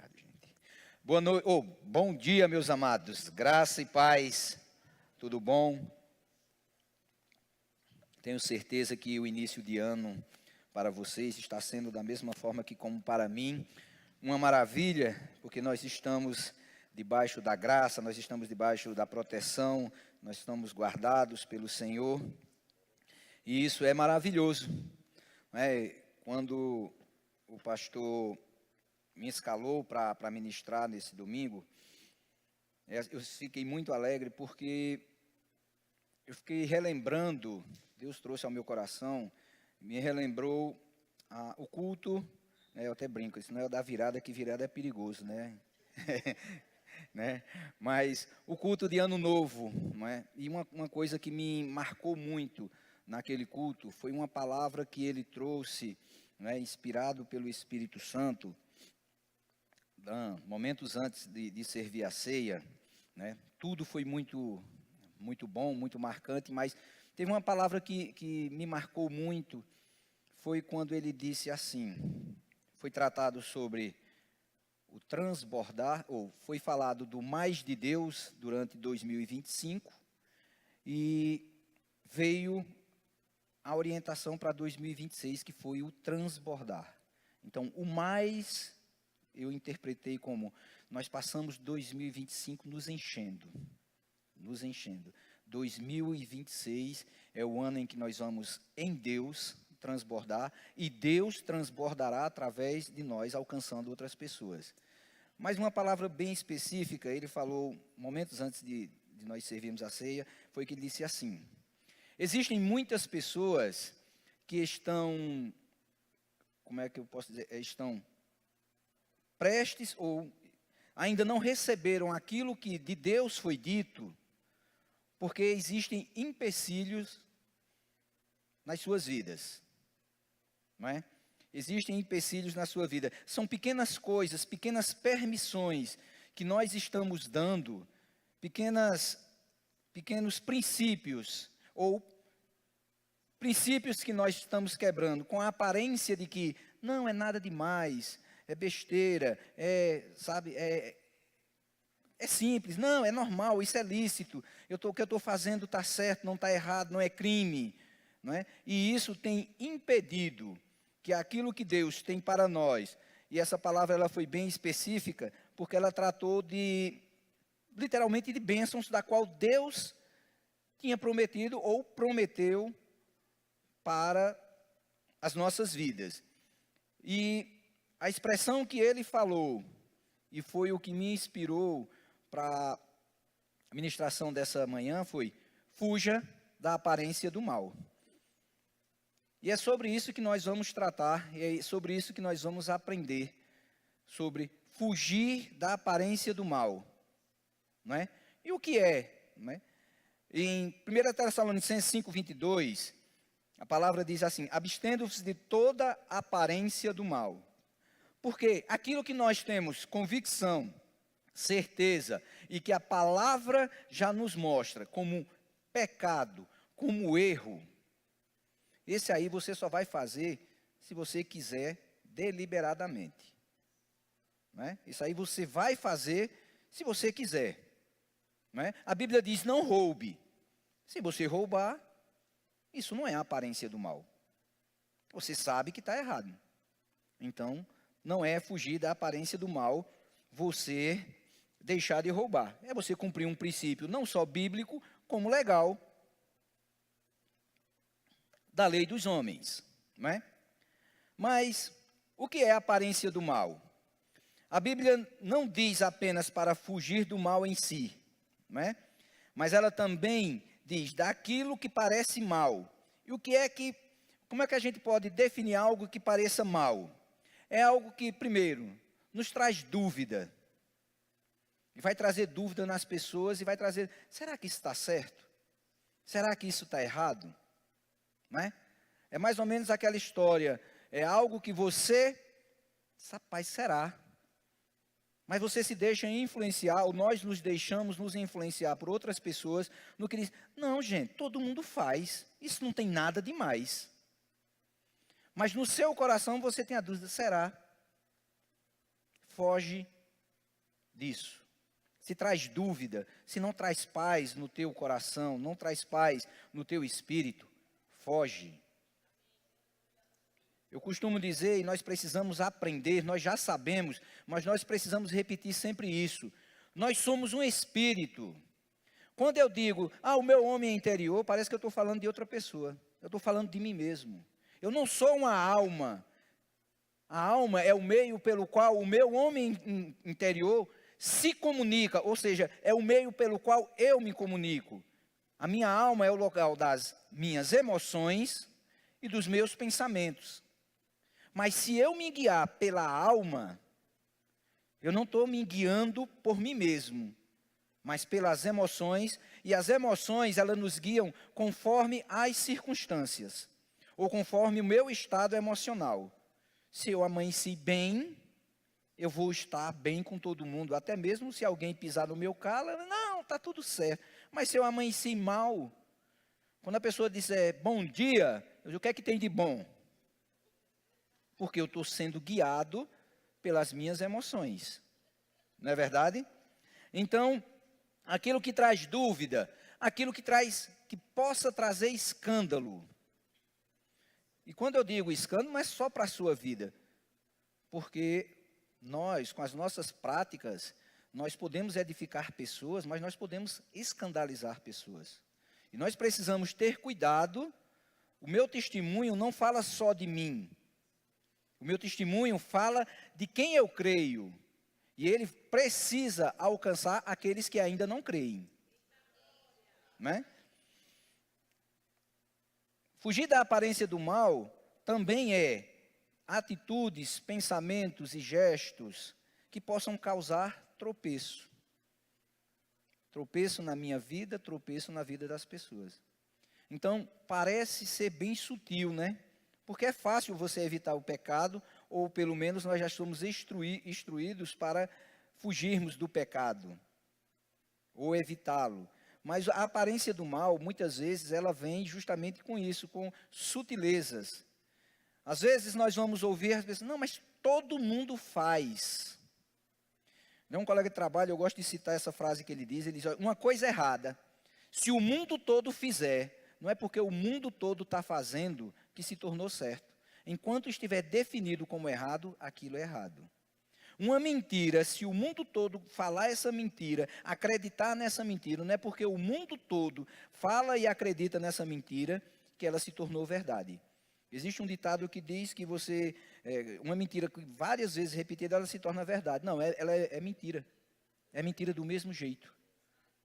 Obrigado, gente. Boa noite, bom dia, meus amados. Graça e paz. Tudo bom? Tenho certeza que o início de ano para vocês está sendo da mesma forma que como para mim, uma maravilha, porque nós estamos debaixo da graça, nós estamos debaixo da proteção, nós estamos guardados pelo Senhor. E isso é maravilhoso. Quando o pastor me escalou para ministrar nesse domingo, eu fiquei muito alegre porque eu fiquei relembrando, Deus trouxe ao meu coração, me relembrou o culto, eu até brinco, isso não é da virada, que virada é perigoso, né? Mas o culto de Ano Novo, não é? E uma coisa que me marcou muito naquele culto foi uma palavra que ele trouxe, inspirado pelo Espírito Santo, momentos antes de servir a ceia, tudo foi muito bom, muito marcante, mas teve uma palavra que me marcou muito, foi quando ele disse assim, foi tratado sobre o transbordar, ou foi falado do mais de Deus durante 2025, e veio a orientação para 2026, que foi o transbordar. Então, o mais, eu interpretei como, nós passamos 2025 nos enchendo. 2026 é o ano em que nós vamos, em Deus, transbordar, e Deus transbordará através de nós, alcançando outras pessoas. Mas uma palavra bem específica, ele falou, momentos antes de nós servirmos a ceia, foi que ele disse assim: existem muitas pessoas que estão, como é que eu posso dizer, estão prestes ou ainda não receberam aquilo que de Deus foi dito, porque existem empecilhos nas suas vidas, não é? Existem empecilhos na sua vida. São pequenas coisas, pequenas permissões que nós estamos dando, pequenos princípios, ou princípios que nós estamos quebrando, com a aparência de que não é nada demais, é besteira, é simples, não, é normal, isso é lícito, o que eu estou fazendo está certo, não está errado, não é crime, não é? E isso tem impedido que aquilo que Deus tem para nós, e essa palavra ela foi bem específica, porque ela tratou literalmente de bênçãos, da qual Deus tinha prometido ou prometeu para as nossas vidas. E a expressão que ele falou, e foi o que me inspirou para a ministração dessa manhã, foi: fuja da aparência do mal. E é sobre isso que nós vamos tratar, e é sobre isso que nós vamos aprender, sobre fugir da aparência do mal, não é? E o que é, não é? Em 1 Tessalonicenses 5:22, a palavra diz assim: abstendo-vos de toda aparência do mal. Porque aquilo que nós temos convicção, certeza, e que a palavra já nos mostra como pecado, como erro, esse aí você só vai fazer se você quiser deliberadamente. Não é? Isso aí você vai fazer se você quiser. Não é? A Bíblia diz: não roube. Se você roubar, isso não é a aparência do mal. Você sabe que está errado. Então, não é fugir da aparência do mal você deixar de roubar. É você cumprir um princípio não só bíblico, como legal, da lei dos homens, não é? Mas o que é a aparência do mal? A Bíblia não diz apenas para fugir do mal em si, não é? Mas ela também diz daquilo que parece mal. E como é que a gente pode definir algo que pareça mal? É algo que, primeiro, nos traz dúvida. E vai trazer dúvida nas pessoas e vai trazer: será que isso está certo? Será que isso está errado? Não é? É mais ou menos aquela história, é algo que você, rapaz, será? Mas você se deixa influenciar, ou nós nos deixamos nos influenciar por outras pessoas, no que diz: não, gente, todo mundo faz, isso não tem nada demais. Mas no seu coração você tem a dúvida: será? Foge disso. Se traz dúvida, se não traz paz no teu coração, não traz paz no teu espírito, foge. Eu costumo dizer, e nós precisamos aprender, nós já sabemos, mas nós precisamos repetir sempre isso. Nós somos um espírito. Quando eu digo, o meu homem é interior, parece que eu estou falando de outra pessoa. Eu estou falando de mim mesmo. Eu não sou uma alma. A alma é o meio pelo qual o meu homem interior se comunica, ou seja, é o meio pelo qual eu me comunico. A minha alma é o local das minhas emoções e dos meus pensamentos. Mas se eu me guiar pela alma, eu não estou me guiando por mim mesmo, mas pelas emoções, e as emoções, elas nos guiam conforme as circunstâncias, ou conforme o meu estado emocional. Se eu amanheci bem, eu vou estar bem com todo mundo, até mesmo se alguém pisar no meu calo, não, está tudo certo. Mas se eu amanheci mal, quando a pessoa disser bom dia, eu digo, o que é que tem de bom? Porque eu estou sendo guiado pelas minhas emoções, não é verdade? Então, aquilo que traz dúvida, aquilo que possa trazer escândalo. E quando eu digo escândalo, não é só para a sua vida, porque nós, com as nossas práticas, nós podemos edificar pessoas, mas nós podemos escandalizar pessoas. E nós precisamos ter cuidado. O meu testemunho não fala só de mim. O meu testemunho fala de quem eu creio. E ele precisa alcançar aqueles que ainda não creem. Né? Fugir da aparência do mal também é atitudes, pensamentos e gestos que possam causar tropeço. Tropeço na minha vida, tropeço na vida das pessoas. Então, parece ser bem sutil, né? Porque é fácil você evitar o pecado, ou pelo menos nós já somos instruídos para fugirmos do pecado, ou evitá-lo. Mas a aparência do mal, muitas vezes, ela vem justamente com isso, com sutilezas. Às vezes nós vamos ouvir as pessoas, não, mas todo mundo faz. Um colega de trabalho, eu gosto de citar essa frase que ele diz, uma coisa errada, se o mundo todo fizer, não é porque o mundo todo está fazendo que se tornou certo. Enquanto estiver definido como errado, aquilo é errado. Uma mentira, se o mundo todo falar essa mentira, acreditar nessa mentira, não é porque o mundo todo fala e acredita nessa mentira que ela se tornou verdade. Existe um ditado que diz que uma mentira que várias vezes repetida, ela se torna verdade. Não, ela é mentira. É mentira do mesmo jeito.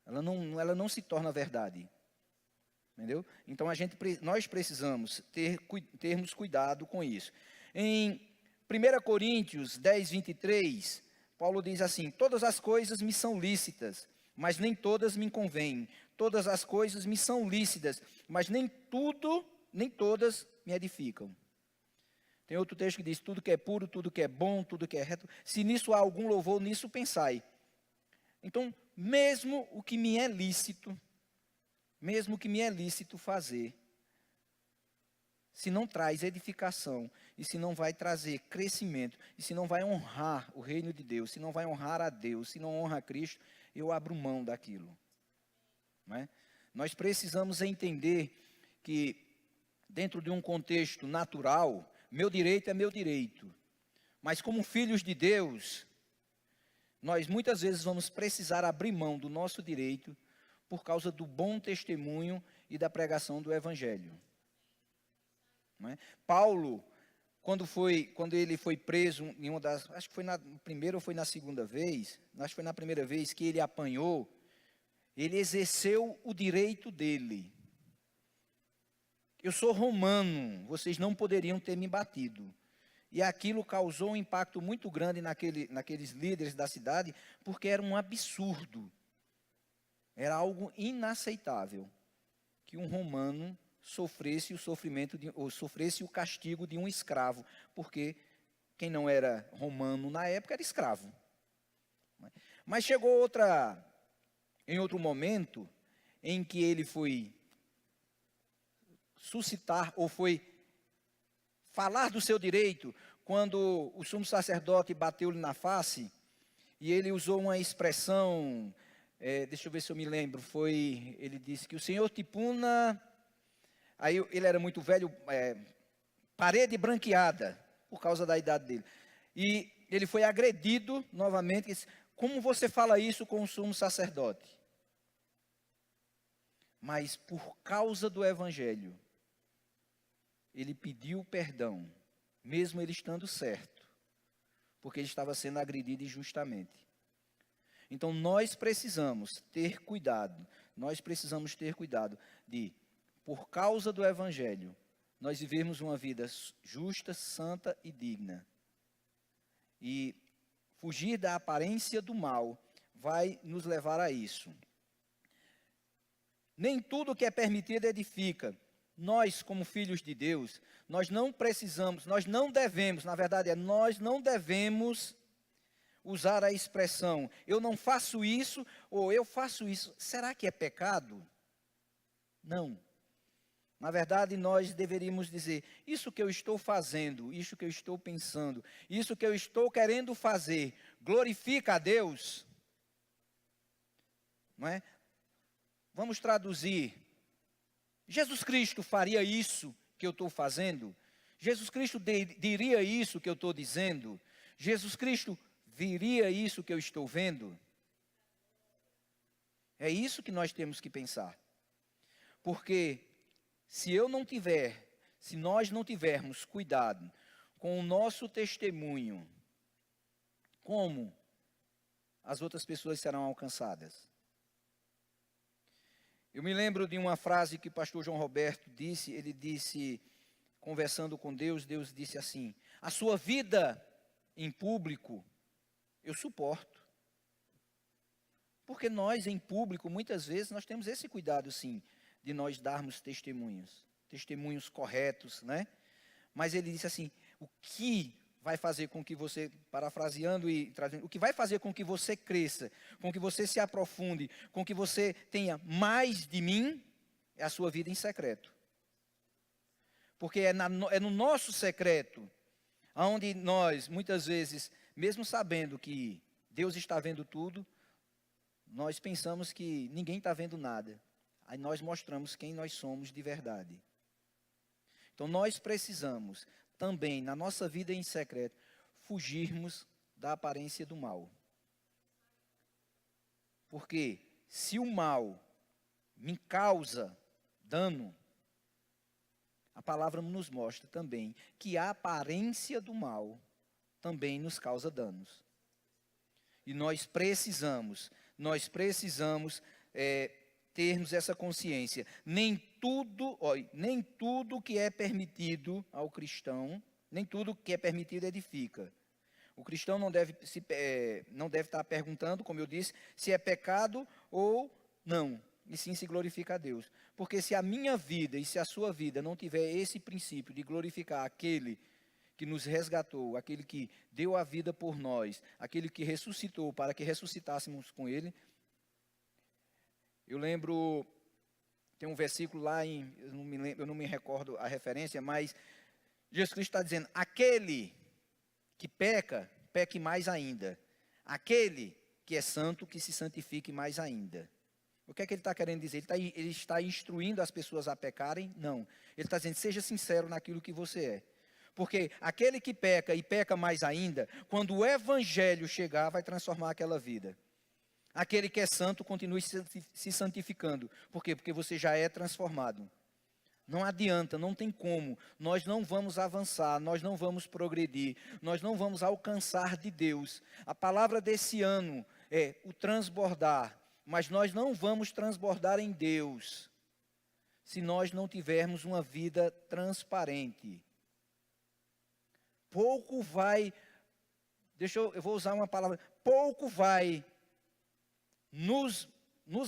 Ela não se torna verdade. Entendeu? Então, nós precisamos termos cuidado com isso. Em 1 Coríntios 10, 23, Paulo diz assim, todas as coisas me são lícitas, mas nem todas me convêm. Todas as coisas me são lícitas, mas nem todas me edificam. Tem outro texto que diz, tudo que é puro, tudo que é bom, tudo que é reto, se nisso há algum louvor, nisso pensai. Então, mesmo o que me é lícito fazer, se não traz edificação, e se não vai trazer crescimento, e se não vai honrar o reino de Deus, se não vai honrar a Deus, se não honra a Cristo, eu abro mão daquilo. Não é? Nós precisamos entender que, dentro de um contexto natural, meu direito é meu direito. Mas como filhos de Deus, nós muitas vezes vamos precisar abrir mão do nosso direito por causa do bom testemunho e da pregação do Evangelho. Não é? Paulo, quando ele foi preso, acho que foi na primeira ou foi na segunda vez, acho que foi na primeira vez que ele apanhou, ele exerceu o direito dele. Eu sou romano, vocês não poderiam ter me batido. E aquilo causou um impacto muito grande naqueles líderes da cidade, porque era um absurdo. Era algo inaceitável que um romano sofresse o castigo de um escravo, porque quem não era romano na época era escravo. Mas chegou em outro momento, em que ele foi suscitar, ou foi falar do seu direito, quando o sumo sacerdote bateu-lhe na face, e ele usou uma expressão, deixa eu ver se eu me lembro, ele disse que o Senhor te puna, aí ele era muito velho, parede branqueada, por causa da idade dele. E ele foi agredido novamente, disse, como você fala isso com o sumo sacerdote? Mas por causa do evangelho, ele pediu perdão, mesmo ele estando certo, porque ele estava sendo agredido injustamente. Então nós precisamos ter cuidado de, por causa do evangelho, nós vivermos uma vida justa, santa e digna. E fugir da aparência do mal vai nos levar a isso. Nem tudo que é permitido edifica. Nós, como filhos de Deus, nós não devemos usar a expressão, eu não faço isso, ou eu faço isso. Será que é pecado? Não. Na verdade, nós deveríamos dizer, isso que eu estou fazendo, isso que eu estou pensando, isso que eu estou querendo fazer, glorifica a Deus? Não é? Vamos traduzir. Jesus Cristo faria isso que eu estou fazendo? Jesus Cristo diria isso que eu estou dizendo? Jesus Cristo viria isso que eu estou vendo? É isso que nós temos que pensar. Porque se nós não tivermos cuidado com o nosso testemunho, como as outras pessoas serão alcançadas? Eu me lembro de uma frase que o pastor João Roberto disse, ele disse, conversando com Deus, Deus disse assim, a sua vida em público, eu suporto. Porque nós, em público, muitas vezes, nós temos esse cuidado, sim, de nós darmos testemunhos corretos, né? Mas ele disse assim, o que vai fazer com que você, parafraseando e trazendo, o que vai fazer com que você cresça, com que você se aprofunde, com que você tenha mais de mim, é a sua vida em secreto. Porque é no nosso secreto, onde nós, muitas vezes, mesmo sabendo que Deus está vendo tudo, nós pensamos que ninguém está vendo nada. Aí nós mostramos quem nós somos de verdade. Então nós precisamos também, na nossa vida em secreto, fugirmos da aparência do mal. Porque se o mal me causa dano, a palavra nos mostra também que a aparência do mal também nos causa danos. E nós precisamos termos essa consciência. Nem tudo que é permitido ao cristão, nem tudo que é permitido edifica. O cristão não deve estar perguntando, como eu disse, se é pecado ou não, e sim se glorifica a Deus. Porque se a minha vida e se a sua vida não tiver esse princípio de glorificar aquele que nos resgatou, aquele que deu a vida por nós, aquele que ressuscitou para que ressuscitássemos com ele. Eu lembro, tem um versículo lá, eu não me recordo a referência, mas Jesus Cristo está dizendo, aquele que peca, peque mais ainda. Aquele que é santo, que se santifique mais ainda. O que é que ele está querendo dizer? Ele está instruindo as pessoas a pecarem? Não. Ele está dizendo, seja sincero naquilo que você é. Porque aquele que peca e peca mais ainda, quando o evangelho chegar, vai transformar aquela vida. Aquele que é santo, continue se santificando. Por quê? Porque você já é transformado. Não adianta, não tem como. Nós não vamos avançar, nós não vamos progredir, nós não vamos alcançar de Deus. A palavra desse ano é o transbordar. Mas nós não vamos transbordar em Deus se nós não tivermos uma vida transparente. Pouco vai, eu vou usar uma palavra, pouco vai nos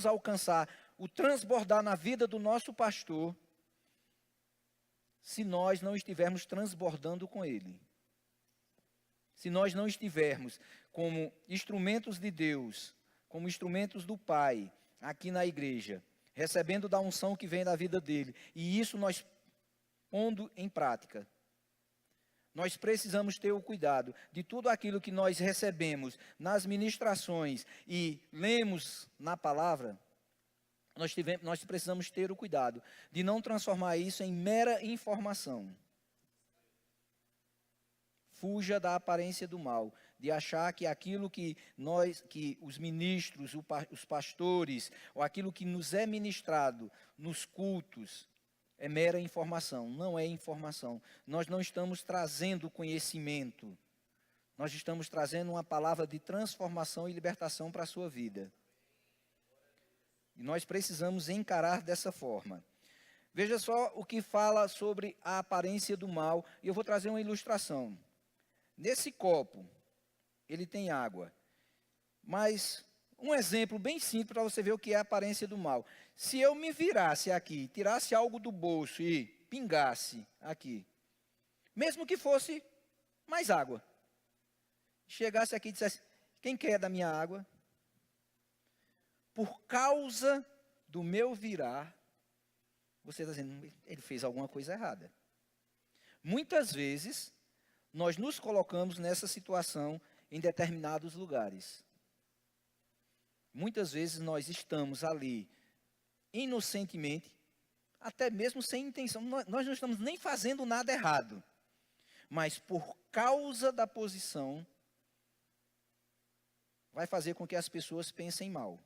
alcançar, o transbordar na vida do nosso pastor, se nós não estivermos transbordando com ele. Se nós não estivermos como instrumentos de Deus, como instrumentos do Pai, aqui na igreja, recebendo da unção que vem da vida dele, e isso nós pondo em prática, nós precisamos ter o cuidado de tudo aquilo que nós recebemos nas ministrações e lemos na palavra. Nós precisamos ter o cuidado de não transformar isso em mera informação. Fuja da aparência do mal, de achar que aquilo que os ministros, os pastores, ou aquilo que nos é ministrado nos cultos, é mera informação. Não é informação. Nós não estamos trazendo conhecimento. Nós estamos trazendo uma palavra de transformação e libertação para a sua vida. E nós precisamos encarar dessa forma. Veja só o que fala sobre a aparência do mal. E eu vou trazer uma ilustração. Nesse copo, ele tem água. Mas um exemplo bem simples para você ver o que é a aparência do mal. Se eu me virasse aqui, tirasse algo do bolso e pingasse aqui, mesmo que fosse mais água, chegasse aqui e dissesse, quem quer da minha água? Por causa do meu virar, você está dizendo, ele fez alguma coisa errada. Muitas vezes, nós nos colocamos nessa situação em determinados lugares. Muitas vezes nós estamos ali inocentemente, até mesmo sem intenção. Nós não estamos nem fazendo nada errado. Mas por causa da posição, vai fazer com que as pessoas pensem mal.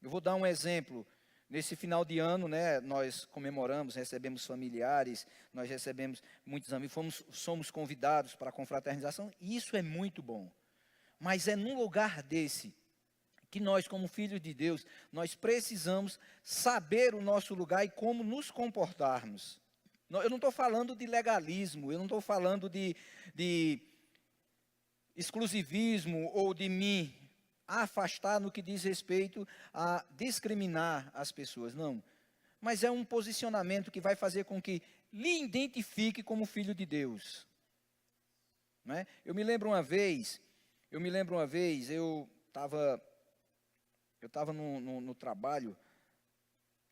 Eu vou dar um exemplo. Nesse final de ano, né, nós comemoramos, recebemos familiares, nós recebemos muitos amigos, somos convidados para a confraternização, e isso é muito bom. Mas é num lugar desse que nós, como filhos de Deus, nós precisamos saber o nosso lugar e como nos comportarmos. Eu não estou falando de legalismo, eu não estou falando de exclusivismo ou de me afastar no que diz respeito a discriminar as pessoas, não. Mas é um posicionamento que vai fazer com que lhe identifique como filho de Deus. Não é? Eu me lembro uma vez, eu estava no trabalho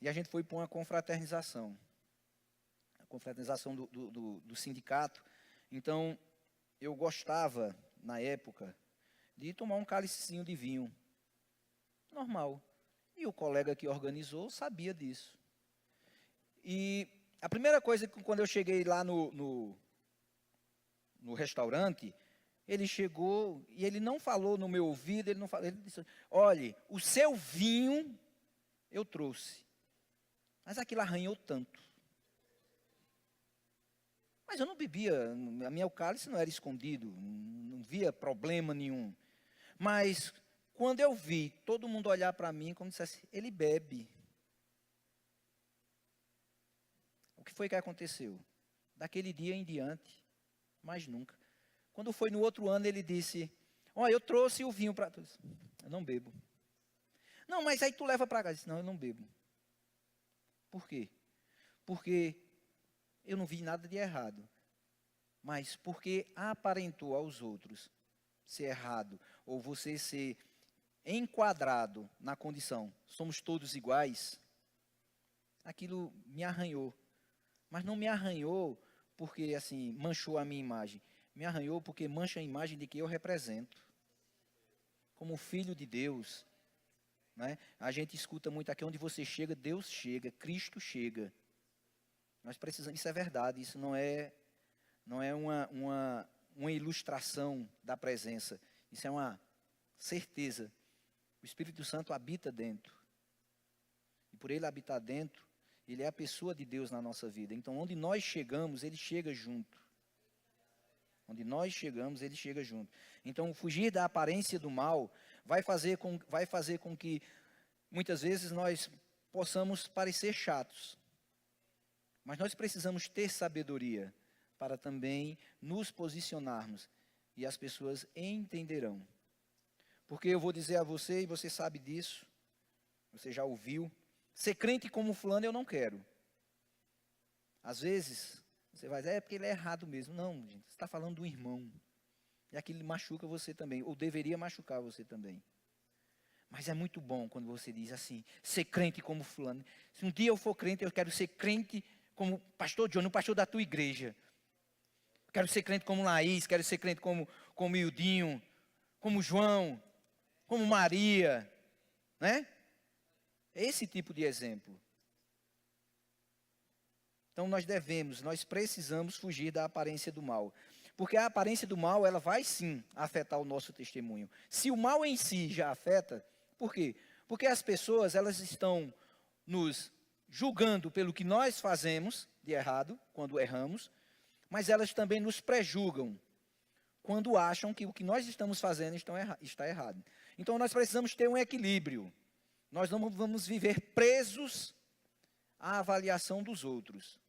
e a gente foi para uma confraternização. A confraternização do sindicato. Então, eu gostava, na época, de tomar um cálicezinho de vinho. Normal. E o colega que organizou sabia disso. E a primeira coisa que quando eu cheguei lá no restaurante, ele chegou e ele não falou no meu ouvido, ele disse, olhe, o seu vinho eu trouxe. Mas aquilo arranhou tanto. Mas eu não bebia, a minha cálice não era escondido, não via problema nenhum. Mas quando eu vi todo mundo olhar para mim como dissesse, ele bebe. O que foi que aconteceu? Daquele dia em diante, mais nunca. Quando foi no outro ano, ele disse, olha, eu trouxe o vinho para todos. Eu não bebo. Não, mas aí tu leva para casa. Eu disse, não, eu não bebo. Por quê? Porque eu não vi nada de errado. Mas porque aparentou aos outros ser errado, ou você ser enquadrado na condição, somos todos iguais, aquilo me arranhou. Mas não me arranhou porque, assim, manchou a minha imagem. Me arranhou porque mancha a imagem de que eu represento. Como filho de Deus, né? A gente escuta muito aqui, onde você chega, Deus chega, Cristo chega. Nós precisamos, isso é verdade, isso não é uma ilustração da presença. Isso é uma certeza. O Espírito Santo habita dentro. E por ele habitar dentro, ele é a pessoa de Deus na nossa vida. Então, onde nós chegamos, ele chega junto. Onde nós chegamos, ele chega junto. Então, fugir da aparência do mal vai fazer com que, muitas vezes, nós possamos parecer chatos. Mas nós precisamos ter sabedoria para também nos posicionarmos. E as pessoas entenderão. Porque eu vou dizer a você, e você sabe disso, você já ouviu, ser crente como fulano eu não quero. Às vezes, você vai dizer, é porque ele é errado mesmo. Não, gente, você está falando do irmão. E aquilo machuca você também, ou deveria machucar você também. Mas é muito bom quando você diz assim, ser crente como fulano. Se um dia eu for crente, eu quero ser crente como pastor John, o pastor da tua igreja. Quero ser crente como Laís, quero ser crente como Ildinho, como João, como Maria, né? É esse tipo de exemplo. Então nós precisamos fugir da aparência do mal. Porque a aparência do mal, ela vai sim afetar o nosso testemunho. Se o mal em si já afeta, por quê? Porque as pessoas, elas estão nos julgando pelo que nós fazemos de errado, quando erramos, mas elas também nos prejulgam quando acham que o que nós estamos fazendo está errado. Então nós precisamos ter um equilíbrio. Nós não vamos viver presos à avaliação dos outros.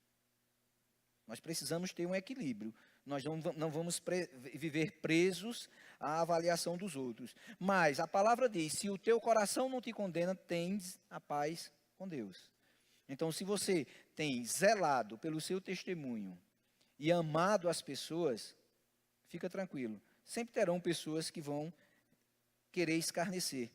Nós precisamos ter um equilíbrio. Nós não vamos viver presos à avaliação dos outros. Mas a palavra diz, se o teu coração não te condena, tens a paz com Deus. Então, se você tem zelado pelo seu testemunho e amado as pessoas, fica tranquilo. Sempre terão pessoas que vão querer escarnecer.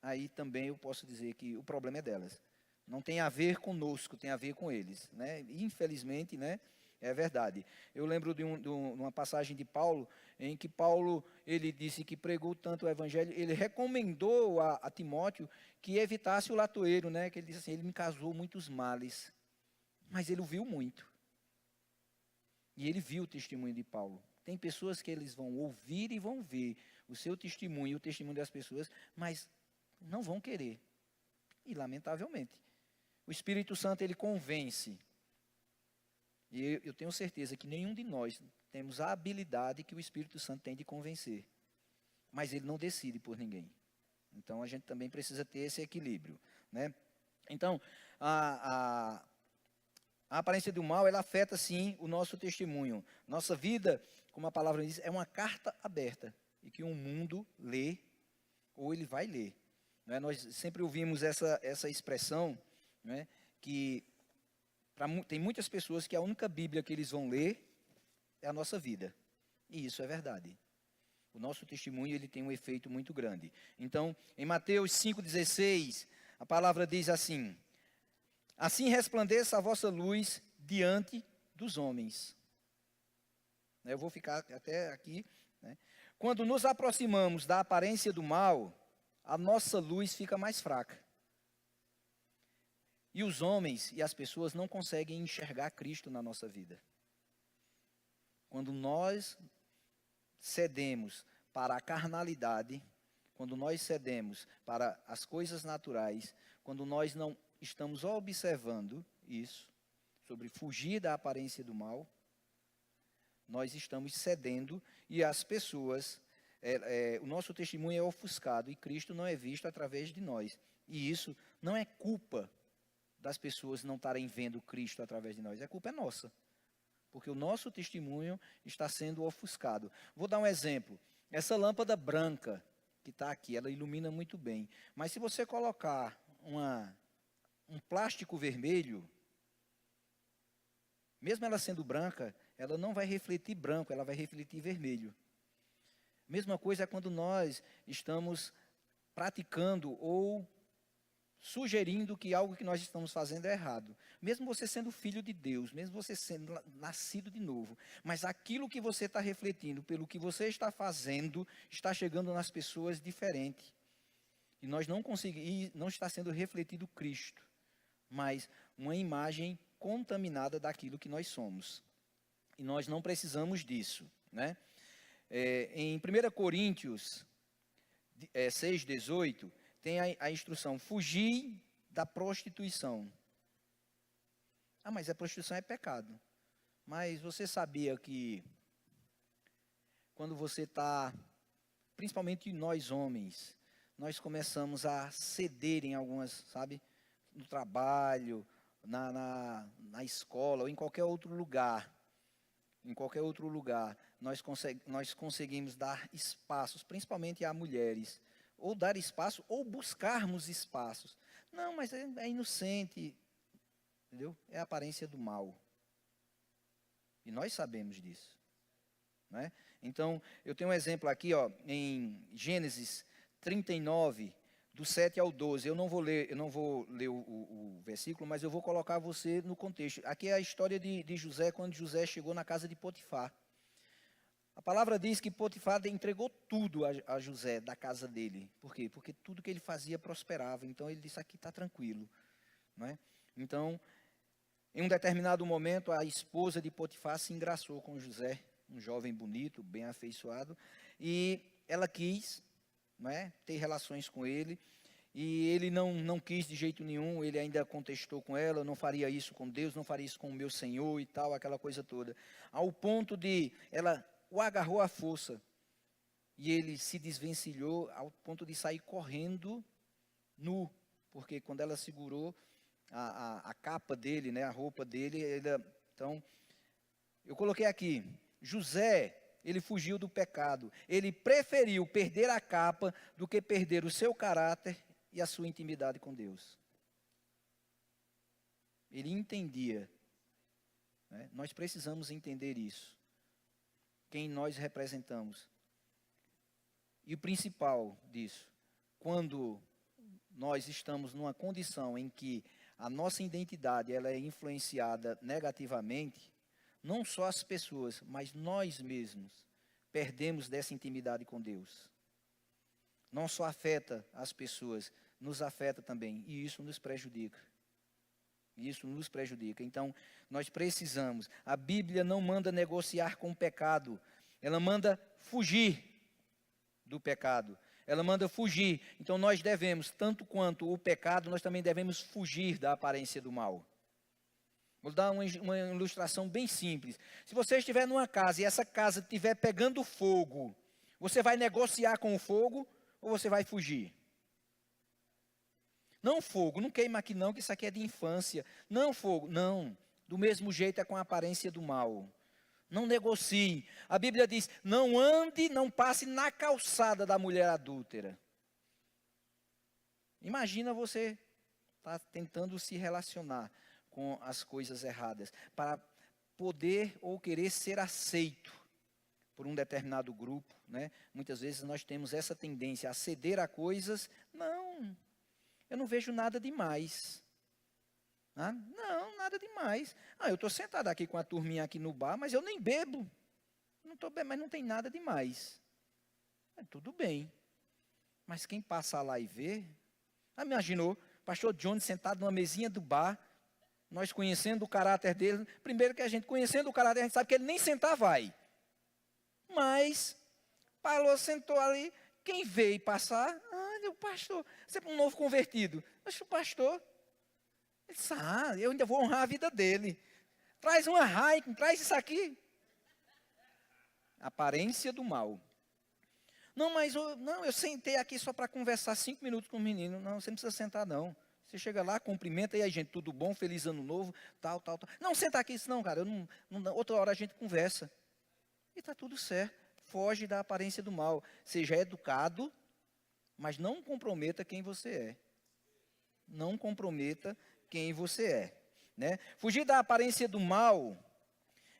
Aí também eu posso dizer que o problema é delas. Não tem a ver conosco, tem a ver com eles, né? Infelizmente, né? É verdade. Eu lembro de uma passagem de Paulo, em que Paulo, ele disse que pregou tanto o evangelho, ele recomendou a Timóteo que evitasse o latoeiro, né? Que ele disse assim, ele me causou muitos males, mas ele o viu muito. E ele viu o testemunho de Paulo. Tem pessoas que eles vão ouvir e vão ver o seu testemunho, o testemunho das pessoas, mas não vão querer. E lamentavelmente, o Espírito Santo, ele convence. E eu tenho certeza que nenhum de nós temos a habilidade que o Espírito Santo tem de convencer. Mas ele não decide por ninguém. Então, a gente também precisa ter esse equilíbrio, né? Então, a aparência do mal, ela afeta, sim, o nosso testemunho. Nossa vida, como a palavra diz, é uma carta aberta. E que um mundo lê, ou ele vai ler. Né? Nós sempre ouvimos essa expressão, né? Que tem muitas pessoas que a única Bíblia que eles vão ler é a nossa vida. E isso é verdade. O nosso testemunho, ele tem um efeito muito grande. Então, em Mateus 5,16, a palavra diz assim: assim resplandeça a vossa luz diante dos homens. Eu vou ficar até aqui, né? Quando nos aproximamos da aparência do mal, a nossa luz fica mais fraca. E os homens e as pessoas não conseguem enxergar Cristo na nossa vida. Quando nós cedemos para a carnalidade, quando nós cedemos para as coisas naturais, quando nós não estamos observando isso, sobre fugir da aparência do mal, nós estamos cedendo e as pessoas, o nosso testemunho é ofuscado e Cristo não é visto através de nós. E isso não é culpa das pessoas não estarem vendo Cristo através de nós. A culpa é nossa. Porque o nosso testemunho está sendo ofuscado. Vou dar um exemplo. Essa lâmpada branca que está aqui, ela ilumina muito bem. Mas se você colocar um plástico vermelho, mesmo ela sendo branca, ela não vai refletir branco, ela vai refletir vermelho. Mesma coisa é quando nós estamos praticando ou sugerindo que algo que nós estamos fazendo é errado. Mesmo você sendo filho de Deus, mesmo você sendo nascido de novo, mas aquilo que você está refletindo, pelo que você está fazendo, está chegando nas pessoas diferente. E nós não conseguimos, não está sendo refletido Cristo, mas uma imagem contaminada daquilo que nós somos. E nós não precisamos disso, né? Em 1 Coríntios 6,18, tem a instrução, fugir da prostituição. Ah, mas a prostituição é pecado. Mas você sabia que quando você está, principalmente nós homens, nós começamos a ceder em algumas, sabe, no trabalho, na escola ou em qualquer outro lugar. Em qualquer outro lugar, nós conseguimos dar espaços, principalmente a mulheres, ou dar espaço, ou buscarmos espaços. Não, mas é inocente, entendeu? É a aparência do mal. E nós sabemos disso, né? Então, eu tenho um exemplo aqui, ó, em Gênesis 39, do 7 ao 12. Eu não vou ler o versículo, mas eu vou colocar você no contexto. Aqui é a história de José, quando José chegou na casa de Potifar. A palavra diz que Potifar entregou tudo a José da casa dele. Por quê? Porque tudo que ele fazia prosperava. Então ele disse, aqui está tranquilo. Não é? Então, em um determinado momento, a esposa de Potifar se engraçou com José, um jovem bonito, bem afeiçoado, e ela quis, não é, ter relações com ele, e ele não quis de jeito nenhum. Ele ainda contestou com ela, não faria isso com Deus, não faria isso com o meu Senhor e tal, aquela coisa toda. Ao ponto de, ela o agarrou à força, e ele se desvencilhou ao ponto de sair correndo nu, porque quando ela segurou a capa dele, né, a roupa dele, então, eu coloquei aqui, José, ele fugiu do pecado, ele preferiu perder a capa do que perder o seu caráter e a sua intimidade com Deus. Ele entendia, né? Nós precisamos entender isso, quem nós representamos. E o principal disso, quando nós estamos numa condição em que a nossa identidade ela é influenciada negativamente, não só as pessoas, mas nós mesmos perdemos dessa intimidade com Deus. Não só afeta as pessoas, nos afeta também, e isso nos prejudica. Isso nos prejudica. Então, nós precisamos. A Bíblia não manda negociar com o pecado, ela manda fugir do pecado. Ela manda fugir. Então nós devemos, tanto quanto o pecado, nós também devemos fugir da aparência do mal. Vou dar uma ilustração bem simples. Se você estiver numa casa e essa casa estiver pegando fogo, você vai negociar com o fogo ou você vai fugir? Não fogo, não queima aqui não, que isso aqui é de infância. Não fogo, não. Do mesmo jeito é com a aparência do mal. Não negocie. A Bíblia diz, não ande, não passe na calçada da mulher adúltera. Imagina você tá tentando se relacionar com as coisas erradas, para poder ou querer ser aceito por um determinado grupo, né? Muitas vezes nós temos essa tendência a ceder a coisas, não, eu não vejo nada demais. Não, nada demais. Eu estou sentado aqui com a turminha aqui no bar, mas eu nem bebo. Não estou bebendo, mas não tem nada demais. Tudo bem. Mas quem passa lá e vê, imaginou, pastor Johnny sentado numa mesinha do bar, nós conhecendo o caráter dele, primeiro que a gente conhecendo o caráter, a gente sabe que ele nem sentar vai. Mas, falou, sentou ali, quem veio passar, o pastor, você é um novo convertido. Mas o pastor... Ele disse, eu ainda vou honrar a vida dele. Traz uma Heineken, traz isso aqui. Aparência do mal. Não, mas eu sentei aqui só para conversar 5 minutos com o menino. Não, você não precisa sentar não. Você chega lá, cumprimenta, e aí gente, tudo bom, feliz ano novo, tal. Não, senta aqui, não, cara, outra hora a gente conversa. E está tudo certo. Foge da aparência do mal. Seja educado, mas não comprometa quem você é. Não comprometa quem você é, né? Fugir da aparência do mal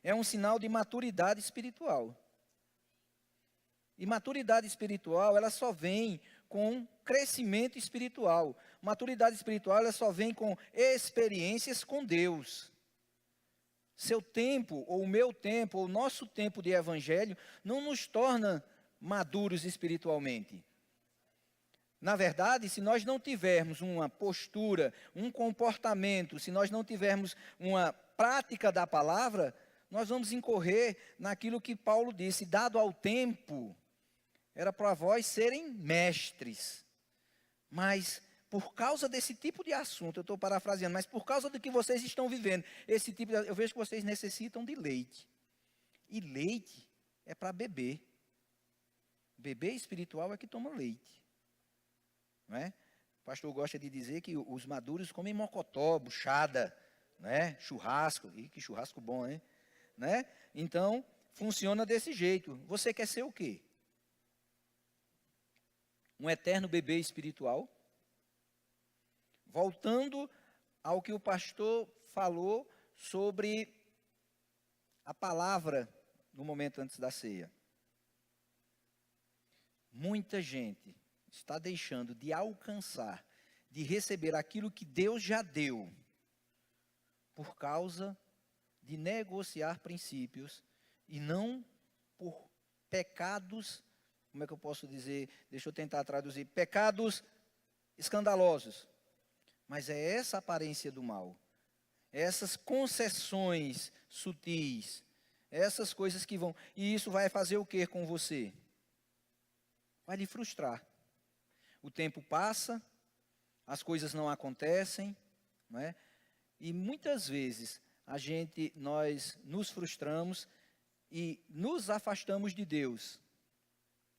é um sinal de maturidade espiritual. E maturidade espiritual, ela só vem com crescimento espiritual. Maturidade espiritual, ela só vem com experiências com Deus. Seu tempo, ou o meu tempo, ou o nosso tempo de evangelho, não nos torna maduros espiritualmente. Na verdade, se nós não tivermos uma postura, um comportamento, se nós não tivermos uma prática da palavra, nós vamos incorrer naquilo que Paulo disse, dado ao tempo, era para vós serem mestres. Mas, por causa desse tipo de assunto, eu estou parafraseando, mas por causa do que vocês estão vivendo, eu vejo que vocês necessitam de leite. E leite é para beber. Bebê espiritual é que toma leite. Não é? O pastor gosta de dizer que os maduros comem mocotó, buchada, né? Churrasco. Ih, que churrasco bom, hein? Né? Então, funciona desse jeito. Você quer ser o quê? Um eterno bebê espiritual? Voltando ao que o pastor falou sobre a palavra no momento antes da ceia. Muita gente está deixando de alcançar, de receber aquilo que Deus já deu, por causa de negociar princípios e não por pecados, como é que eu posso dizer? Deixa eu tentar traduzir. Pecados escandalosos. Mas é essa aparência do mal. Essas concessões sutis. Essas coisas que vão... E isso vai fazer o que com você? Vai lhe frustrar. O tempo passa, as coisas não acontecem, não é? E muitas vezes nós nos frustramos e nos afastamos de Deus.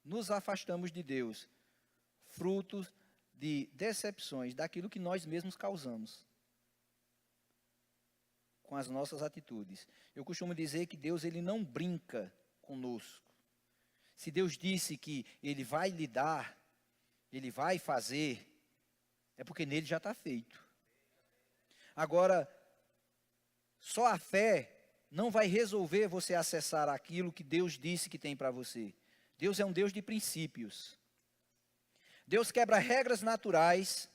Nos afastamos de Deus, frutos de decepções, daquilo que nós mesmos causamos com as nossas atitudes. Eu costumo dizer que Deus, ele não brinca conosco. Se Deus disse que ele vai lhe dar, ele vai fazer, é porque nele já está feito. Agora, só a fé não vai resolver você acessar aquilo que Deus disse que tem para você. Deus é um Deus de princípios. Deus quebra regras naturais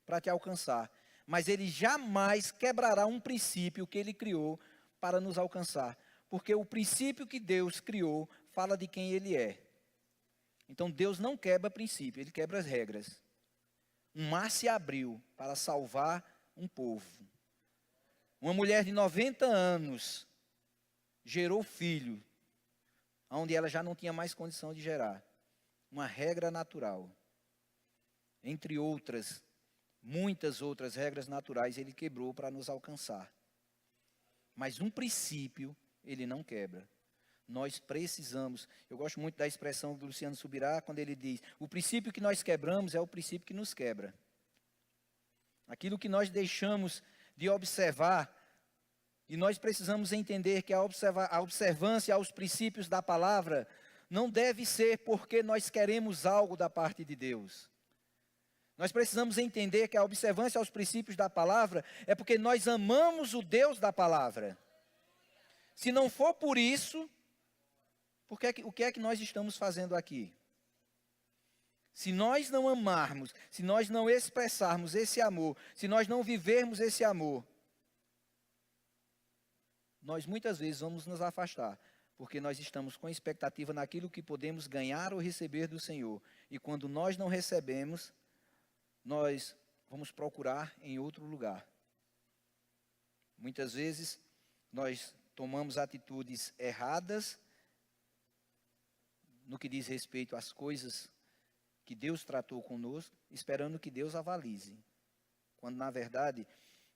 para te alcançar. Mas Ele jamais quebrará um princípio que Ele criou para nos alcançar. Porque o princípio que Deus criou fala de quem Ele é. Então Deus não quebra princípio, Ele quebra as regras. Um mar se abriu para salvar um povo. Uma mulher de 90 anos gerou filho, onde ela já não tinha mais condição de gerar. Uma regra natural. Entre outras, muitas outras regras naturais ele quebrou para nos alcançar. Mas um princípio ele não quebra. Nós precisamos, eu gosto muito da expressão do Luciano Subirá, quando ele diz, o princípio que nós quebramos é o princípio que nos quebra. Aquilo que nós deixamos de observar, e nós precisamos entender que a observância aos princípios da palavra não deve ser porque nós queremos algo da parte de Deus. Nós precisamos entender que a observância aos princípios da palavra é porque nós amamos o Deus da palavra. Se não for por isso, o que é que nós estamos fazendo aqui? Se nós não amarmos, se nós não expressarmos esse amor, se nós não vivermos esse amor, nós muitas vezes vamos nos afastar, porque nós estamos com expectativa naquilo que podemos ganhar ou receber do Senhor. E quando nós não recebemos, nós vamos procurar em outro lugar. Muitas vezes nós tomamos atitudes erradas no que diz respeito às coisas que Deus tratou conosco, esperando que Deus avalize. Quando na verdade,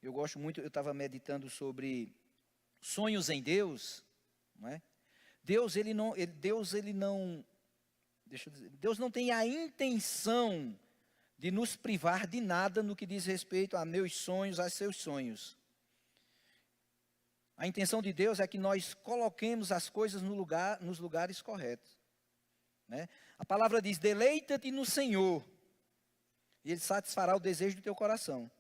eu gosto muito, eu estava meditando sobre sonhos em Deus, não é? Deus não tem a intenção de nos privar de nada no que diz respeito a meus sonhos, a seus sonhos. A intenção de Deus é que nós coloquemos as coisas nos lugares corretos. Né? A palavra diz, deleita-te no Senhor, e Ele satisfará o desejo do teu coração.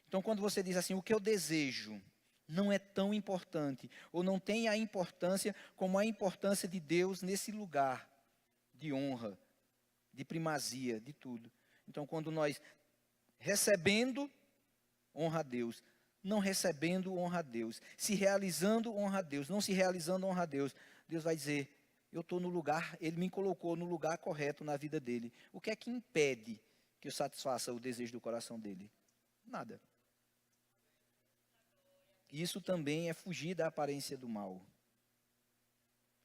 Então quando você diz assim, o que eu desejo não é tão importante, ou não tem a importância como a importância de Deus nesse lugar de honra, de primazia, de tudo. Então quando nós recebendo, honra a Deus, não recebendo, honra a Deus, se realizando, honra a Deus, não se realizando, honra a Deus, Deus vai dizer, eu estou no lugar, Ele me colocou no lugar correto na vida dele. O que é que impede que eu satisfaça o desejo do coração dele? Nada. Isso também é fugir da aparência do mal,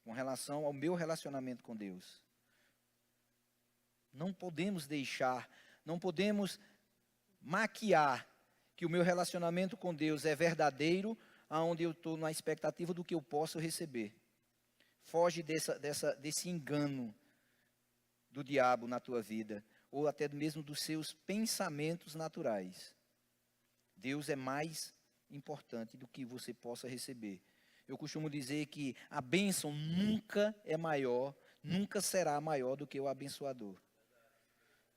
com relação ao meu relacionamento com Deus. Não podemos deixar, não podemos maquiar que o meu relacionamento com Deus é verdadeiro, aonde eu estou na expectativa do que eu posso receber. Foge desse engano do diabo na tua vida, ou até mesmo dos seus pensamentos naturais. Deus é mais importante do que você possa receber. Eu costumo dizer que a bênção nunca é maior, nunca será maior do que o abençoador.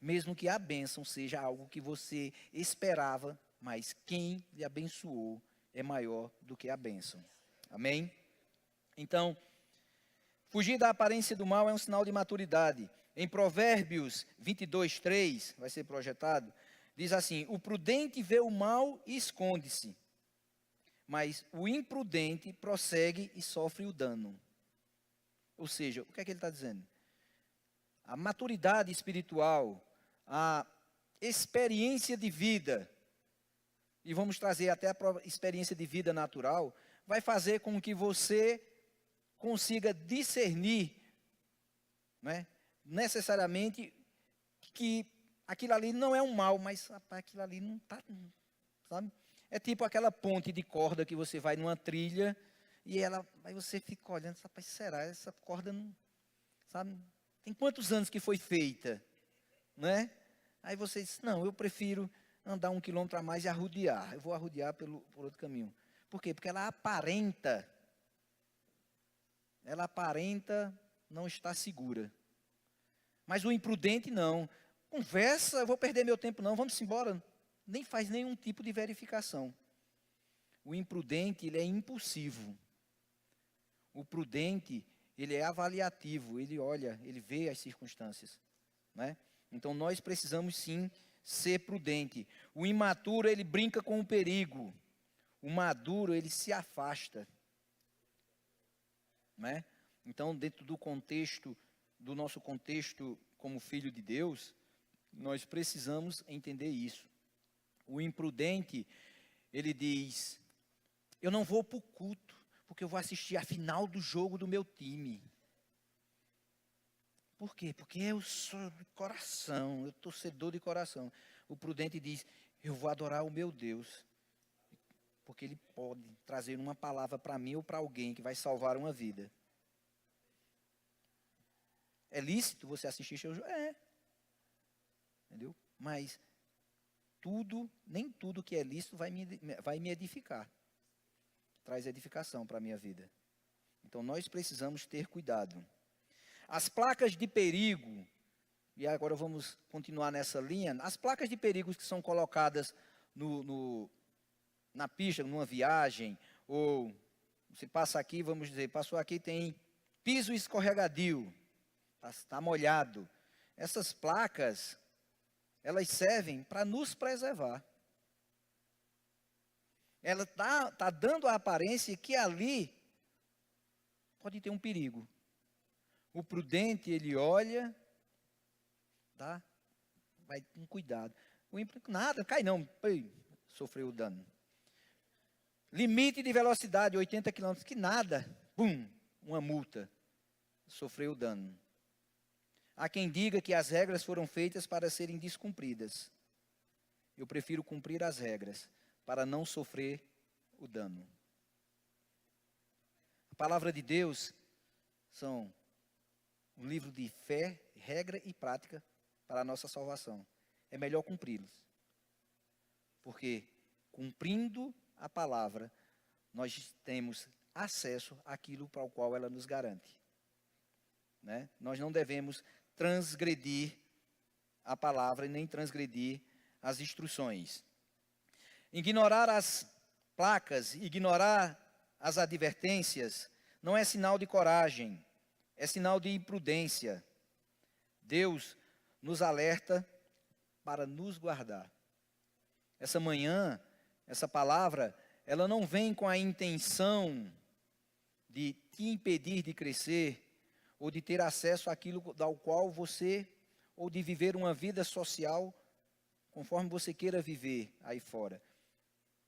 Mesmo que a bênção seja algo que você esperava, mas quem lhe abençoou é maior do que a bênção. Amém? Então, fugir da aparência do mal é um sinal de maturidade. Em Provérbios 22:3, vai ser projetado, diz assim, o prudente vê o mal e esconde-se, mas o imprudente prossegue e sofre o dano. Ou seja, o que é que ele está dizendo? A maturidade espiritual, a experiência de vida, e vamos trazer até a experiência de vida natural, vai fazer com que você consiga discernir, né, necessariamente que aquilo ali não é um mal, mas rapaz, aquilo ali não está, sabe? É tipo aquela ponte de corda que você vai numa trilha e aí você fica olhando, rapaz, será? Essa corda não, sabe? Tem quantos anos que foi feita, né? Aí você diz, não, eu prefiro andar 1 quilômetro a mais e arrodear. Eu vou arrodear por outro caminho. Por quê? Porque ela aparenta não estar segura. Mas o imprudente não. Conversa, eu vou perder meu tempo não, vamos embora. Nem faz nenhum tipo de verificação. O imprudente, ele é impulsivo. O prudente, ele é avaliativo, ele olha, ele vê as circunstâncias, né? Então nós precisamos sim ser prudente. O imaturo, ele brinca com o perigo. O maduro, ele se afasta, né? Então, dentro do nosso contexto como filho de Deus, nós precisamos entender isso. O imprudente, ele diz, eu não vou para o culto, porque eu vou assistir a final do jogo do meu time. Por quê? Porque eu sou de coração, eu torcedor de coração. O prudente diz, eu vou adorar o meu Deus, porque Ele pode trazer uma palavra para mim ou para alguém que vai salvar uma vida. É lícito você assistir seu jogo? É. Entendeu? Mas nem tudo que é lícito vai me edificar. Traz edificação para a minha vida. Então nós precisamos ter cuidado. As placas de perigo, e agora vamos continuar nessa linha, as placas de perigo que são colocadas na pista, numa viagem, ou você passa aqui, vamos dizer, passou aqui, tem piso escorregadio, está molhado. Essas placas, elas servem para nos preservar. Ela está dando a aparência que ali pode ter um perigo. O prudente, ele olha, tá? Vai com cuidado. O ímpio, nada, cai não, sofreu o dano. Limite de velocidade, 80 km, que nada, pum, uma multa, sofreu o dano. Há quem diga que as regras foram feitas para serem descumpridas. Eu prefiro cumprir as regras, para não sofrer o dano. A palavra de Deus são um livro de fé, regra e prática para a nossa salvação. É melhor cumpri-los. Porque cumprindo a palavra, nós temos acesso àquilo para o qual ela nos garante. Né? Nós não devemos transgredir a palavra e nem transgredir as instruções. Ignorar as placas, ignorar as advertências, não é sinal de coragem, é sinal de imprudência. Deus nos alerta para nos guardar. Essa manhã, essa palavra, ela não vem com a intenção de te impedir de crescer, ou de ter acesso àquilo ao qual você, ou de viver uma vida social conforme você queira viver aí fora.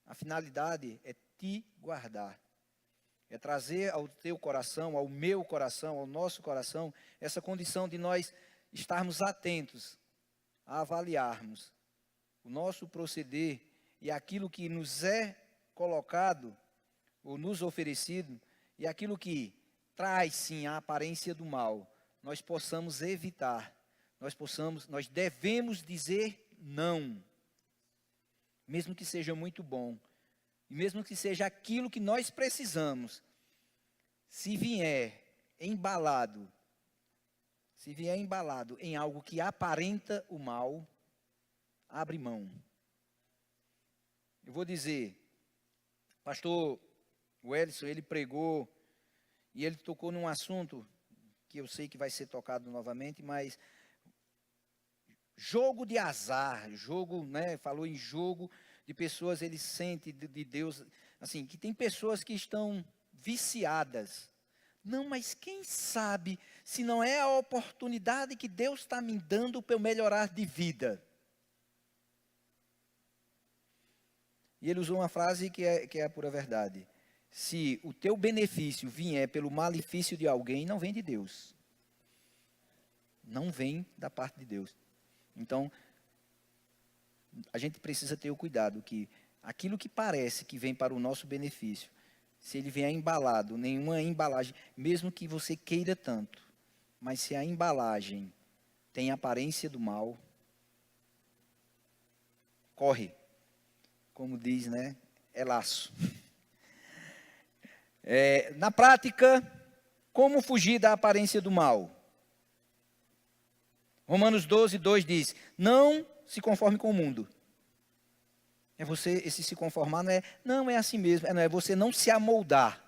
A finalidade é te guardar. É trazer ao teu coração, ao meu coração, ao nosso coração, essa condição de nós estarmos atentos a avaliarmos o nosso proceder e aquilo que nos é colocado ou nos oferecido e aquilo que traz sim a aparência do mal, nós possamos evitar, nós devemos dizer não, mesmo que seja muito bom, e mesmo que seja aquilo que nós precisamos, se vier embalado em algo que aparenta o mal, abre mão. Eu vou dizer, pastor Wellington, ele pregou, e ele tocou num assunto, que eu sei que vai ser tocado novamente, mas jogo de azar, jogo, né, falou em jogo de pessoas, ele sente de Deus, assim, que tem pessoas que estão viciadas Não, mas quem sabe se não é a oportunidade que Deus está me dando para eu melhorar de vida. E ele usou uma frase que é a pura verdade. Se o teu benefício vier pelo malefício de alguém, não vem de Deus. Não vem da parte de Deus. Então, a gente precisa ter o cuidado que aquilo que parece que vem para o nosso benefício, se ele vier embalado, nenhuma embalagem, mesmo que você queira tanto, mas se a embalagem tem aparência do mal, corre. Como diz, né? É laço. Na prática, como fugir da aparência do mal? Romanos 12, 2 diz, não se conforme com o mundo. É você, esse se conformar não é assim mesmo, é você não se amoldar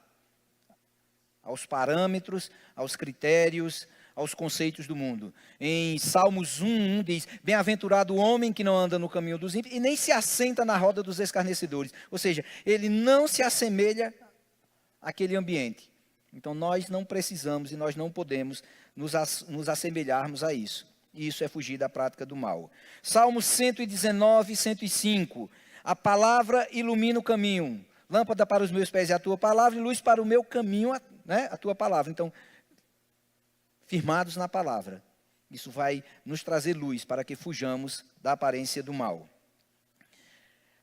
aos parâmetros, aos critérios, aos conceitos do mundo. Em Salmos 1 diz, bem-aventurado o homem que não anda no caminho dos ímpios e nem se assenta na roda dos escarnecedores. Ou seja, ele não se assemelha àquele ambiente. Então nós não precisamos e nós não podemos nos assemelharmos a isso. E isso é fugir da prática do mal. Salmos 119, 105. A palavra ilumina o caminho. Lâmpada para os meus pés é a tua palavra e luz para o meu caminho, né, a tua palavra. Então, firmados na palavra. Isso vai nos trazer luz para que fujamos da aparência do mal.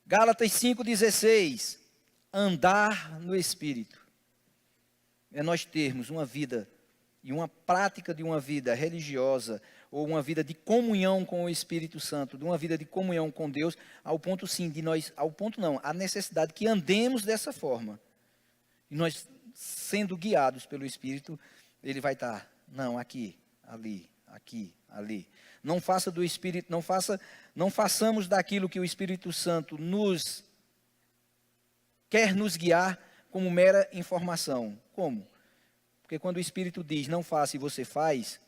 Gálatas 5,16. Andar no Espírito. É nós termos uma vida e uma prática de uma vida religiosa ou uma vida de comunhão com o Espírito Santo, de uma vida de comunhão com Deus, ao ponto sim de nós, ao ponto não, a necessidade que andemos dessa forma. E nós sendo guiados pelo Espírito, ele vai estar, não, aqui, ali, aqui, ali. Não faça do Espírito, não façamos daquilo que o Espírito Santo quer nos guiar como mera informação. Como? Porque quando o Espírito diz, não faça e você faz,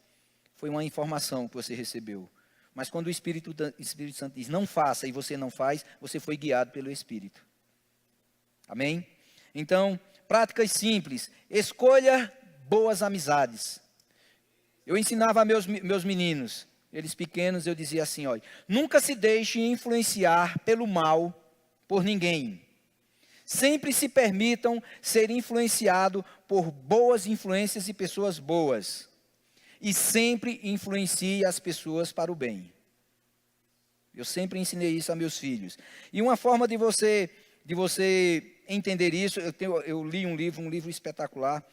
foi uma informação que você recebeu. Mas quando o Espírito Santo diz, não faça e você não faz, você foi guiado pelo Espírito. Amém? Então, práticas simples. Escolha boas amizades. Eu ensinava a meus meninos, eles pequenos, eu dizia assim, olha, nunca se deixe influenciar pelo mal por ninguém. Sempre se permitam ser influenciados por boas influências e pessoas boas. E sempre influencie as pessoas para o bem. Eu sempre ensinei isso a meus filhos. E uma forma de você entender isso, eu li um livro espetacular,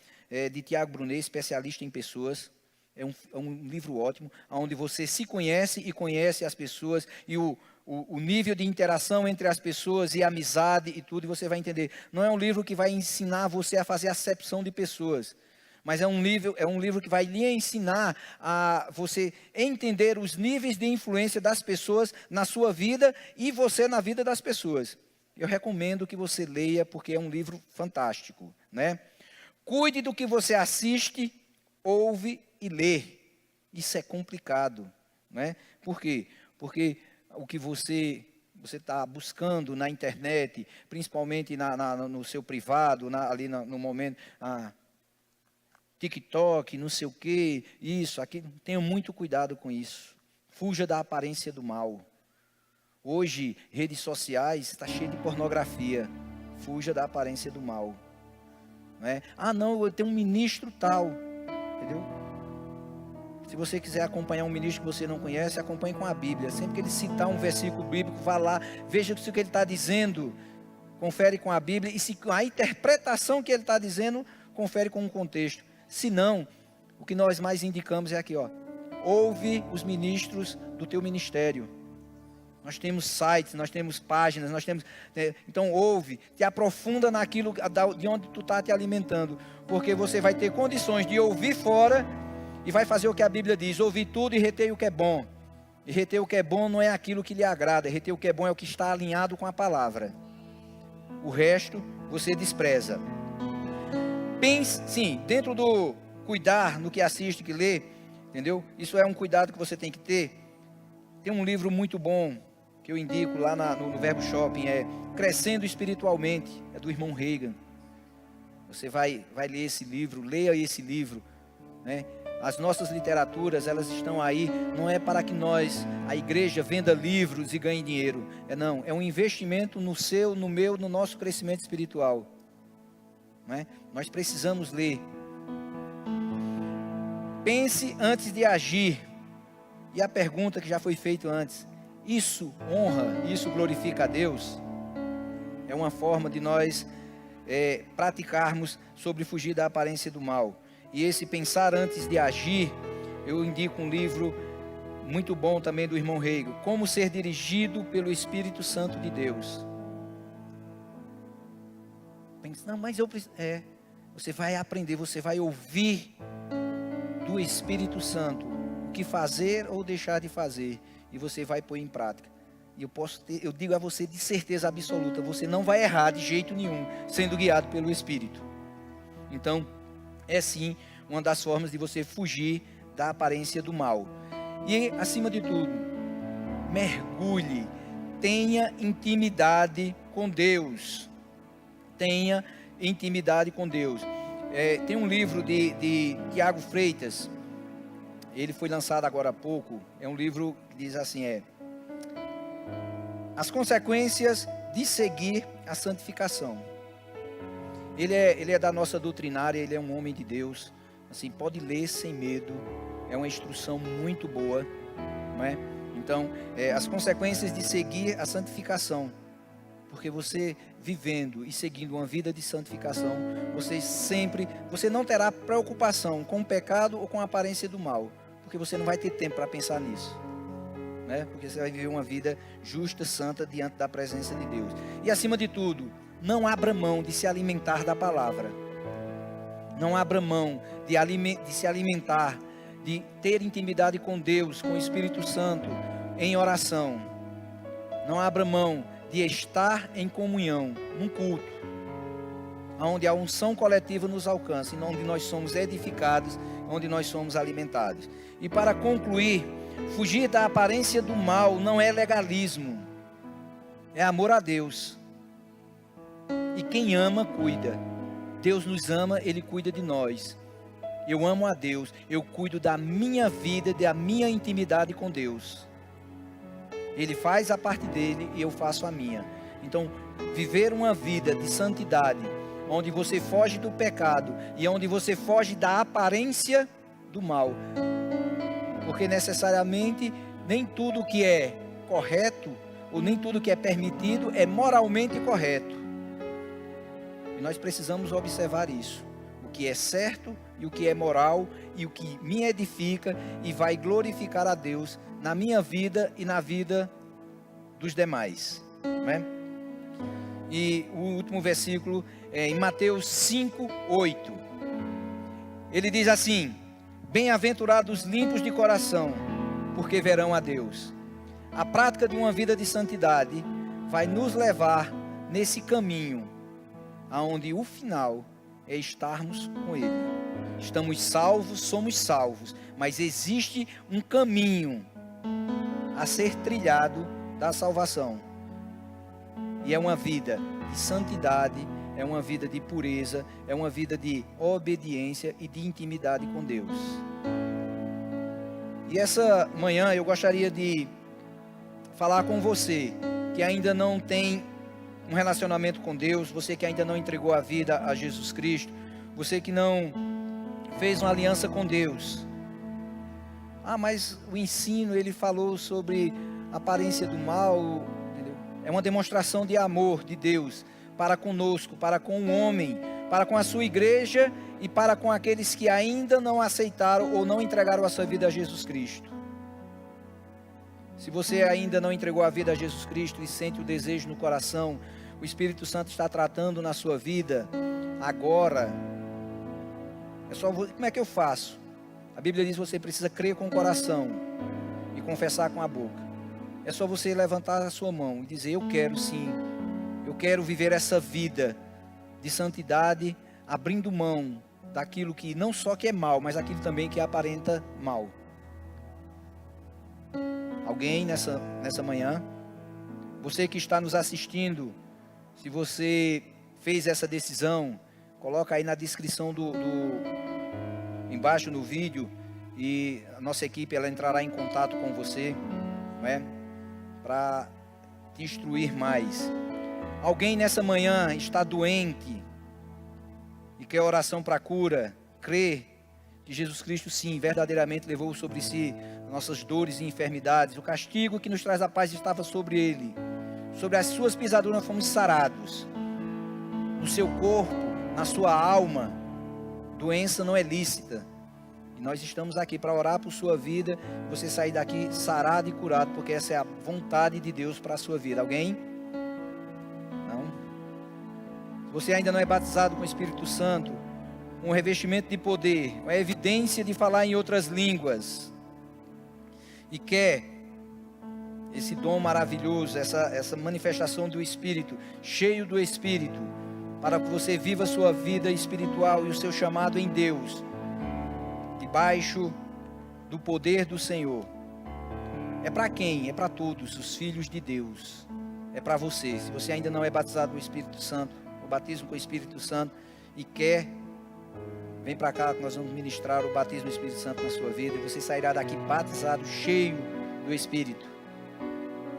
de Tiago Brunet, especialista em pessoas. É um livro ótimo, onde você se conhece e conhece as pessoas, e o nível de interação entre as pessoas e amizade e tudo, e você vai entender. Não é um livro que vai ensinar você a fazer acepção de pessoas, mas é um livro que vai lhe ensinar a você entender os níveis de influência das pessoas na sua vida e você na vida das pessoas. Eu recomendo que você leia, porque é um livro fantástico, né? Cuide do que você assiste, ouve e lê. Isso é complicado, né? Por quê? Porque o que você está buscando na internet, principalmente no seu privado, ali no momento, TikTok, não sei o quê, isso, aquilo, tenha muito cuidado com isso. Fuja da aparência do mal. Hoje, redes sociais, está cheio de pornografia. Fuja da aparência do mal. Né? Não, eu tenho um ministro tal, entendeu? Se você quiser acompanhar um ministro que você não conhece, acompanhe com a Bíblia. Sempre que ele citar um versículo bíblico, vá lá, veja se o que ele está dizendo, confere com a Bíblia, e se a interpretação que ele está dizendo, confere com o contexto. Se não, o que nós mais indicamos é aqui, ouve os ministros do teu ministério. Nós temos sites, nós temos páginas, então ouve, te aprofunda naquilo de onde tu está te alimentando, porque você vai ter condições de ouvir fora e vai fazer o que a Bíblia diz, ouvir tudo e reter o que é bom. E reter o que é bom não é aquilo que lhe agrada, reter o que é bom é o que está alinhado com a palavra. O resto você despreza. Pense, sim, dentro do cuidar no que assiste, que lê, entendeu? Isso é um cuidado que você tem que ter. Tem um livro muito bom, que eu indico lá no Verbo Shopping, Crescendo Espiritualmente, é do irmão Reagan. Você vai ler esse livro, leia esse livro, né? As nossas literaturas, elas estão aí, não é para que nós, a igreja, venda livros e ganhe dinheiro. Não, é um investimento no seu, no meu, no nosso crescimento espiritual. Não é? Nós precisamos ler. Pense antes de agir. E a pergunta que já foi feita antes, isso honra, isso glorifica a Deus? É uma forma de nós praticarmos sobre fugir da aparência do mal. E esse pensar antes de agir, eu indico um livro muito bom também do irmão Reigo, Como Ser Dirigido pelo Espírito Santo de Deus. Pensa, não, mas eu preciso... você vai aprender, você vai ouvir do Espírito Santo o que fazer ou deixar de fazer, e você vai pôr em prática. E eu digo a você de certeza absoluta, você não vai errar de jeito nenhum, sendo guiado pelo Espírito. Então, é sim uma das formas de você fugir da aparência do mal. E, acima de tudo, mergulhe, tenha intimidade com Deus. Tenha intimidade com Deus. Tem um livro de Tiago Freitas, ele foi lançado agora há pouco, é um livro que diz assim, As Consequências de Seguir a Santificação. Ele é da nossa doutrinária, ele é um homem de Deus, assim, pode ler sem medo, é uma instrução muito boa, não é? Então, as consequências de seguir a santificação, porque você vivendo e seguindo uma vida de santificação, você não terá preocupação com o pecado ou com a aparência do mal, porque você não vai ter tempo para pensar nisso, né? Porque você vai viver uma vida justa, santa, diante da presença de Deus. E acima de tudo, não abra mão de se alimentar da palavra. Não abra mão de se alimentar, de ter intimidade com Deus, com o Espírito Santo, em oração. Não abra mão de estar em comunhão, num culto, onde a unção coletiva nos alcança, e onde nós somos edificados, onde nós somos alimentados. E para concluir, fugir da aparência do mal não é legalismo, é amor a Deus. E quem ama, cuida. Deus nos ama, Ele cuida de nós. Eu amo a Deus, eu cuido da minha vida, da minha intimidade com Deus. Ele faz a parte dele e eu faço a minha. Então, viver uma vida de santidade, onde você foge do pecado e onde você foge da aparência do mal. Porque necessariamente nem tudo que é correto, ou nem tudo que é permitido é moralmente correto. E nós precisamos observar isso. O que é certo e o que é moral e o que me edifica e vai glorificar a Deus na minha vida e na vida dos demais, né? E o último versículo é em Mateus 5:8. Ele diz assim: Bem-aventurados limpos de coração, porque verão a Deus. A prática de uma vida de santidade vai nos levar nesse caminho, aonde o final é estarmos com Ele. Estamos salvos, somos salvos, mas existe um caminho a ser trilhado da salvação. E é uma vida de santidade, é uma vida de pureza, é uma vida de obediência e de intimidade com Deus. E essa manhã eu gostaria de falar com você que ainda não tem um relacionamento com Deus, você que ainda não entregou a vida a Jesus Cristo, você que não fez uma aliança com Deus. Mas o ensino, ele falou sobre a aparência do mal, entendeu? É uma demonstração de amor de Deus para conosco, para com o homem, para com a sua igreja e para com aqueles que ainda não aceitaram ou não entregaram a sua vida a Jesus Cristo. Se você ainda não entregou a vida a Jesus Cristo e sente o desejo no coração, o Espírito Santo está tratando na sua vida agora. Como é que eu faço? A Bíblia diz que você precisa crer com o coração e confessar com a boca. É só você levantar a sua mão e dizer: eu quero sim, eu quero viver essa vida de santidade, abrindo mão daquilo que não só que é mal, mas aquilo também que aparenta mal. Alguém nessa manhã? Você que está nos assistindo, se você fez essa decisão, coloca aí na descrição embaixo no vídeo, e a nossa equipe ela entrará em contato com você, né, para te instruir mais. Alguém nessa manhã está doente e quer oração para cura, crê que Jesus Cristo sim, verdadeiramente levou sobre si nossas dores e enfermidades, o castigo que nos traz a paz estava sobre ele, sobre as suas pisaduras fomos sarados. No seu corpo, na sua alma, doença não é lícita. E nós estamos aqui para orar por sua vida, você sair daqui sarado e curado, porque essa é a vontade de Deus para a sua vida. Alguém? Não? Se você ainda não é batizado com o Espírito Santo, um revestimento de poder, uma evidência de falar em outras línguas, e quer esse dom maravilhoso, essa manifestação do Espírito, cheio do Espírito, para que você viva a sua vida espiritual e o seu chamado em Deus, debaixo do poder do Senhor. É para quem? É para todos os filhos de Deus. É para você. Se você ainda não é batizado com o Espírito Santo, o batismo com o Espírito Santo, e quer, vem para cá que nós vamos ministrar o batismo do Espírito Santo na sua vida, e você sairá daqui batizado, cheio do Espírito.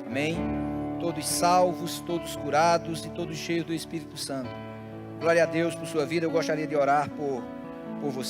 Amém? Todos salvos, todos curados e todos cheios do Espírito Santo. Glória a Deus por sua vida. Eu gostaria de orar por você.